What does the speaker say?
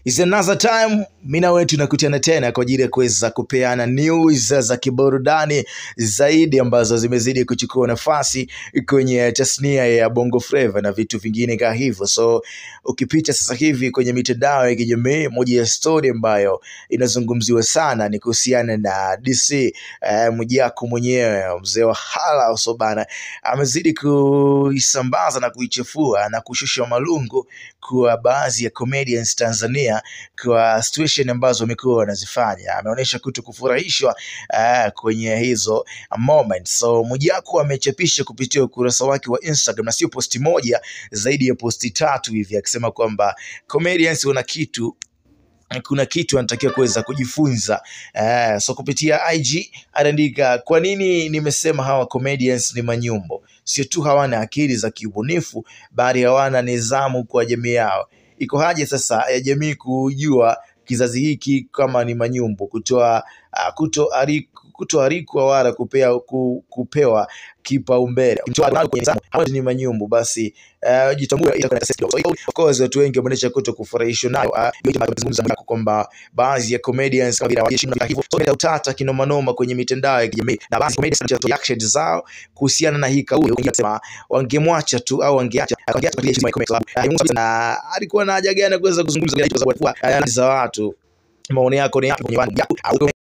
It's another time mina wetu nakutana tena kwa ajili ya kuweza kupeana news za kiburudani zaidi ambazo zimezidi kuchukua nafasi kwenye tasnia ya Bongo Flava na vitu vingine kama hivyo. So ukipita sasa hivi kwenye mitandao ya kijamii, moja ya story ambayo inazungumziwa sana ni kuhusiana na DC. Mwijaku mwenyewe mzee wa hala usobana amezidi kuisambaza na kuichafua na kushusha malungu kwa baadhi ya comedians Tanzania kwa situation ambazo wamekuwa wanazifanya. Ameonyesha kutokufurahishwa kwenye hizo moments. So Mwijaku amechapisha kupitia ukurasa wake wa Instagram, na sio posti moja, zaidi ya posti 3 hivi, akisema kwamba comedians kuna kitu anatakiwa kuweza kujifunza. So kupitia IG anaandika, kwa nini nimesema hawa comedians ni manyumbo? Sio tu hawana akili za kiubunifu, bali hawana nidhamu kwa jamii yao. Iko haja sasa ya jamii kujua kizazi hiki kama ni manyumbo, kutoarikwa wala kupewa kipaumbele. Ni manyumbu, basi jitambue. Of course watu wengi wameonyesha kutokufurahishwa nayo kwamba baadhi ya comedians kama hivyo utata kinoma kwenye mitandao ya kijamii, na baadhi comedians reaction zao kuhusiana na hii kauli wangesema wangemwacha tu au wangeacha na alikuwa na haja gani kuweza kuzungumza za watu. Maoni yako ni yapi kwenye